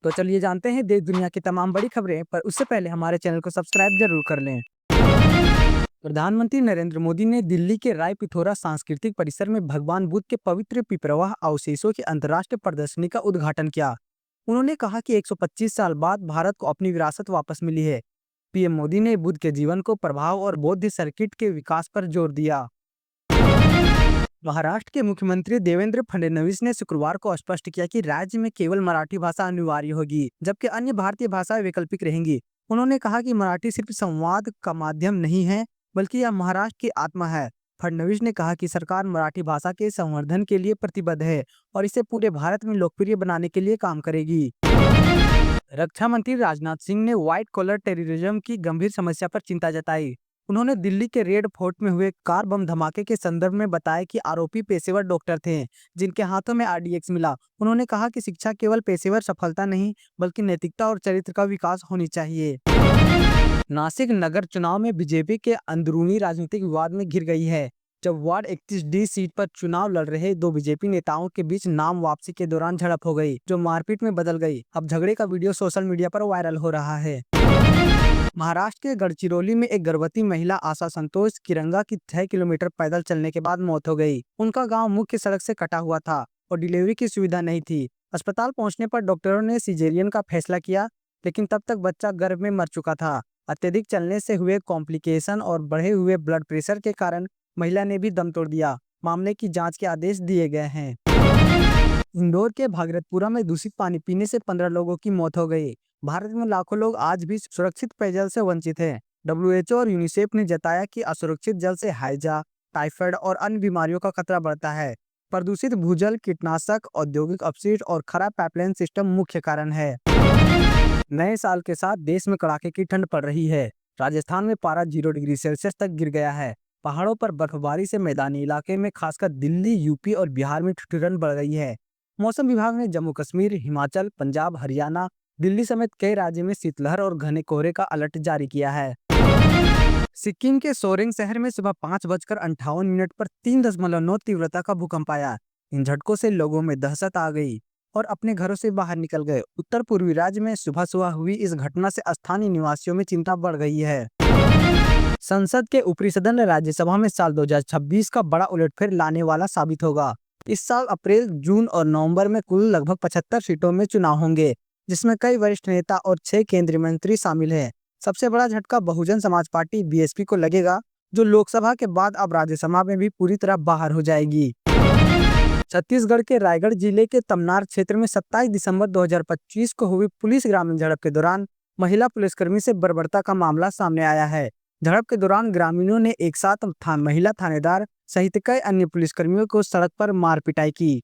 तो चलिए जानते हैं देश दुनिया की तमाम बड़ी खबरें, पर उससे पहले हमारे चैनल को सब्सक्राइब जरूर कर लें। प्रधानमंत्री नरेंद्र मोदी ने दिल्ली के राय पिथौरा सांस्कृतिक परिसर में भगवान बुद्ध के पवित्र पिपरवाह अवशेषों की अंतर्राष्ट्रीय प्रदर्शनी का उद्घाटन किया। उन्होंने कहा कि 125 साल बाद भारत को अपनी विरासत वापस मिली है। पीएम मोदी ने बुद्ध के जीवन को प्रभाव और बौद्ध सर्किट के विकास पर जोर दिया। महाराष्ट्र के मुख्यमंत्री देवेंद्र फडणवीस ने शुक्रवार को स्पष्ट किया कि राज्य में केवल मराठी भाषा अनिवार्य होगी, जबकि अन्य भारतीय भाषाएं वैकल्पिक रहेंगी। उन्होंने कहा कि मराठी सिर्फ संवाद का माध्यम नहीं है, बल्कि यह महाराष्ट्र की आत्मा है। फडणवीस ने कहा कि सरकार मराठी भाषा के संवर्धन के लिए प्रतिबद्ध है और इसे पूरे भारत में लोकप्रिय बनाने के लिए काम करेगी। रक्षा मंत्री राजनाथ सिंह ने व्हाइट कॉलर टेररिज्म की गंभीर समस्या पर चिंता जताई। उन्होंने दिल्ली के रेड फोर्ट में हुए कार बम धमाके के संदर्भ में बताया कि आरोपी पेशेवर डॉक्टर थे, जिनके हाथों में आरडीएक्स मिला। उन्होंने कहा कि शिक्षा केवल पेशेवर सफलता नहीं, बल्कि नैतिकता और चरित्र का विकास होनी चाहिए। नासिक नगर चुनाव में बीजेपी के अंदरूनी राजनीतिक विवाद में घिर गई है, जब वार्ड 31D सीट पर चुनाव लड़ रहे दो बीजेपी नेताओं के बीच नाम वापसी के दौरान झड़प हो गई, जो मारपीट में बदल गई। अब झगड़े का वीडियो सोशल मीडिया पर वायरल हो रहा है। महाराष्ट्र के गढ़चिरौली में एक गर्भवती महिला आशा संतोष किरंगा की 6 किलोमीटर पैदल चलने के बाद मौत हो गई। उनका गांव मुख्य सड़क से कटा हुआ था और डिलीवरी की सुविधा नहीं थी। अस्पताल पहुंचने पर डॉक्टरों ने सिजेरियन का फैसला किया, लेकिन तब तक बच्चा गर्भ में मर चुका था। अत्यधिक चलने से हुए कॉम्प्लिकेशन और बढ़े हुए ब्लड प्रेशर के कारण महिला ने भी दम तोड़ दिया। मामले की जाँच के आदेश दिए गए हैं। इंदौर के भागीरथपुरा में दूषित पानी पीने से 15 लोगों की मौत हो गई। भारत में लाखों लोग आज भी सुरक्षित पेयजल से वंचित हैं। WHO और यूनिसेफ ने जताया कि असुरक्षित जल से हैजा, टाइफाइड और अन्य बीमारियों का खतरा बढ़ता है। प्रदूषित भूजल, कीटनाशक, औद्योगिक अपशिष्ट और खराब पाइपलाइन सिस्टम मुख्य कारण है। नए साल के साथ देश में कड़ाके की ठंड पड़ रही है। राजस्थान में पारा 0 डिग्री सेल्सियस तक गिर गया है। पहाड़ों पर बर्फबारी से मैदानी इलाके में खासकर दिल्ली, यूपी और बिहार में ठिठुरन बढ़ गई है। मौसम विभाग ने जम्मू कश्मीर, हिमाचल, पंजाब, हरियाणा, दिल्ली समेत कई राज्यों में शीतलहर और घने कोहरे का अलर्ट जारी किया है। सिक्किम के सोरेंग शहर में सुबह 5:58 पर 3.9 तीव्रता का भूकंप आया। इन झटकों से लोगों में दहशत आ गई और अपने घरों से बाहर निकल गए। उत्तर पूर्वी राज्य में सुबह सुबह हुई इस घटना से स्थानीय निवासियों में चिंता बढ़ गई है। संसद के ऊपरी सदन राज्यसभा में साल 2026 का बड़ा उलटफेर लाने वाला साबित होगा। इस साल अप्रैल, जून और नवंबर में कुल लगभग 75 सीटों में चुनाव होंगे, जिसमें कई वरिष्ठ नेता और 6 केंद्रीय मंत्री शामिल हैं। सबसे बड़ा झटका बहुजन समाज पार्टी (BSP) को लगेगा, जो लोकसभा के बाद अब राज्यसभा में भी पूरी तरह बाहर हो जाएगी। छत्तीसगढ़ के रायगढ़ जिले के तमनार क्षेत्र में 27 दिसंबर 2025 को हुई पुलिस ग्रामीण झड़प के दौरान महिला पुलिसकर्मी से बर्बरता का मामला सामने आया है। झड़प के दौरान ग्रामीणों ने एक साथ महिला थानेदार सहित कई अन्य पुलिसकर्मियों को सड़क पर मार पिटाई की।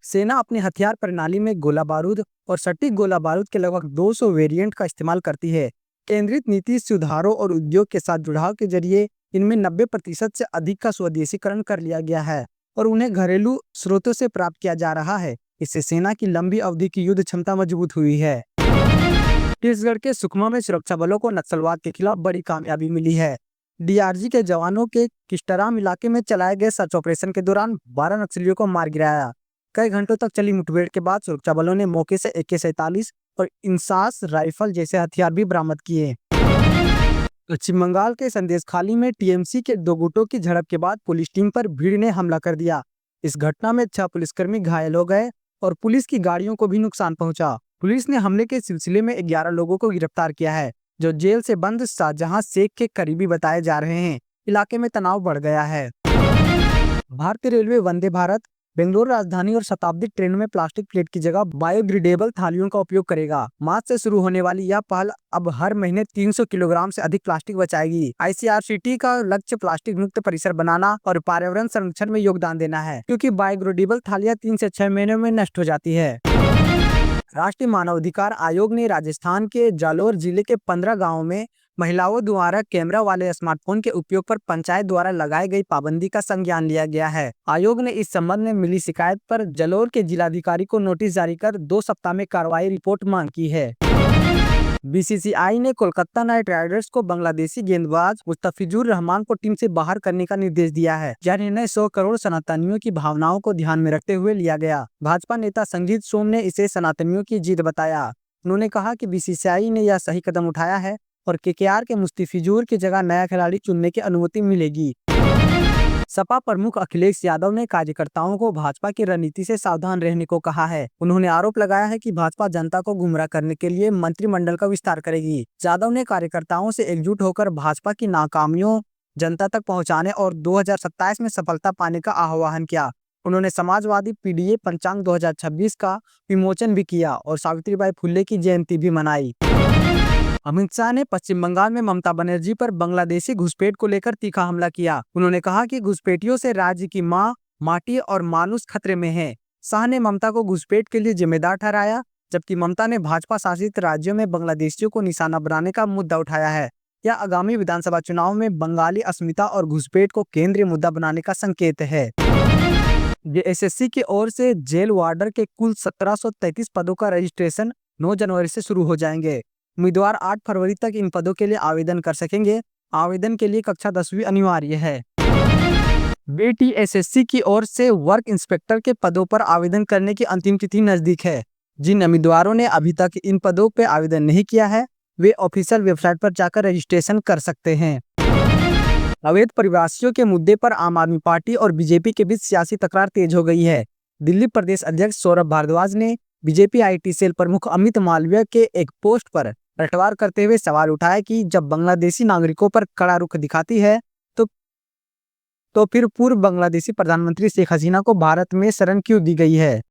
सेना अपनी हथियार प्रणाली में गोला बारूद और सटीक गोला बारूद के लगभग 200 वेरिएंट का इस्तेमाल करती है। केंद्रित नीति सुधारों और उद्योग के साथ जुड़ाव के जरिए इनमें 90% से अधिक का स्वदेशीकरण कर लिया गया है और उन्हें घरेलू स्रोतों से प्राप्त किया जा रहा है। इससे सेना की लंबी अवधि की युद्ध क्षमता मजबूत हुई है। छत्तीसगढ़ के सुकमा में सुरक्षा बलों को नक्सलवाद के खिलाफ बड़ी कामयाबी मिली है। डीआरजी के जवानों के किस्टाराम इलाके में चलाए गए सर्च ऑपरेशन के दौरान 12 नक्सलियों को मार गिराया। कई घंटों तक चली मुठभेड़ के बाद सुरक्षा बलों ने मौके से AK-47 और इंसास राइफल जैसे हथियार भी बरामद किए। पश्चिम बंगाल के संदेशखाली में टीएमसी के 2 गुटों की झड़प के बाद पुलिस टीम पर भीड़ ने हमला कर दिया। इस घटना में 6 पुलिसकर्मी घायल हो गए और पुलिस की गाड़ियों को भी नुकसान पहुंचा। पुलिस ने हमले के सिलसिले में 11 लोगों को गिरफ्तार किया है, जो जेल से बंद शाहजहां शेख के करीबी बताए जा रहे हैं। इलाके में तनाव बढ़ गया है। भारतीय रेलवे वंदे भारत, बेंगलुरु राजधानी और शताब्दी ट्रेनों में प्लास्टिक प्लेट की जगह बायोडिग्रेडेबल थालियों का उपयोग करेगा। मार्च से शुरू होने वाली यह पहल अब हर महीने 300 किलोग्राम से अधिक प्लास्टिक बचाएगी। ICRCT का लक्ष्य प्लास्टिक मुक्त परिसर बनाना और पर्यावरण संरक्षण में योगदान देना है, क्योंकि बायोडिग्रेडेबल थालियां 3 से 6 महीनों में नष्ट हो जाती है। राष्ट्रीय मानवाधिकार आयोग ने राजस्थान के जालोर जिले के 15 गाँवों में महिलाओं द्वारा कैमरा वाले स्मार्टफोन के उपयोग पर पंचायत द्वारा लगाई गई पाबंदी का संज्ञान लिया गया है। आयोग ने इस संबंध में मिली शिकायत पर जालोर के जिलाधिकारी को नोटिस जारी कर 2 सप्ताह में कार्रवाई रिपोर्ट मांग की है। बीसीसीआई ने कोलकाता नाइट राइडर्स को बांग्लादेशी गेंदबाज मुस्तफिजुर रहमान को टीम से बाहर करने का निर्देश दिया है। यह निर्णय 100 करोड़ सनातनियों की भावनाओं को ध्यान में रखते हुए लिया गया। भाजपा नेता संजीत सोम ने इसे सनातनियों की जीत बताया। उन्होंने कहा कि बीसीसीआई ने यह सही कदम उठाया है और केकेआर के मुस्तफिजुर की जगह नया खिलाड़ी चुनने की अनुमति मिलेगी। सपा प्रमुख अखिलेश यादव ने कार्यकर्ताओं को भाजपा की रणनीति से सावधान रहने को कहा है। उन्होंने आरोप लगाया है कि भाजपा जनता को गुमराह करने के लिए मंत्रिमंडल का विस्तार करेगी। यादव ने कार्यकर्ताओं से एकजुट होकर भाजपा की नाकामियों जनता तक पहुंचाने और 2027 में सफलता पाने का आह्वान किया। उन्होंने समाजवादी पीडीए पंचांग 2026 का विमोचन भी किया और सावित्रीबाई फुले की जयंती भी मनाई। अमित शाह ने पश्चिम बंगाल में ममता बनर्जी पर बांग्लादेशी घुसपैठ को लेकर तीखा हमला किया। उन्होंने कहा कि घुसपैठियों से राज्य की मां, माटी और मानुष खतरे में है। शाह ने ममता को घुसपैठ के लिए जिम्मेदार ठहराया, जबकि ममता ने भाजपा शासित राज्यों में बांग्लादेशियों को निशाना बनाने का मुद्दा उठाया है। यह आगामी विधानसभा चुनाव में बंगाली अस्मिता और घुसपैठ को केंद्रीय मुद्दा बनाने का संकेत है। एसएससी की ओर से जेल वार्डर के कुल 1733 पदों का रजिस्ट्रेशन 9 जनवरी से शुरू हो जाएंगे। उम्मीदवार 8 फरवरी तक इन पदों के लिए आवेदन कर सकेंगे। आवेदन के लिए कक्षा 10वीं अनिवार्य है। बीटीएसएससी की ओर से वर्क इंस्पेक्टर के पदों पर आवेदन करने की अंतिम तिथि नजदीक है। जिन उम्मीदवारों ने अभी तक इन पदों पर आवेदन नहीं किया है, वे ऑफिशियल वेबसाइट पर जाकर रजिस्ट्रेशन कर सकते हैं। अवैध प्रवासियों के मुद्दे पर आम आदमी पार्टी और बीजेपी के बीच सियासी तकरार तेज हो गई है। दिल्ली प्रदेश अध्यक्ष सौरभ भारद्वाज ने बीजेपी आईटी सेल प्रमुख अमित मालवीय के एक पोस्ट पर पलटवार करते हुए सवाल उठाया कि जब बांग्लादेशी नागरिकों पर कड़ा रुख दिखाती है तो फिर पूर्व बांग्लादेशी प्रधानमंत्री शेख हसीना को भारत में शरण क्यों दी गई है।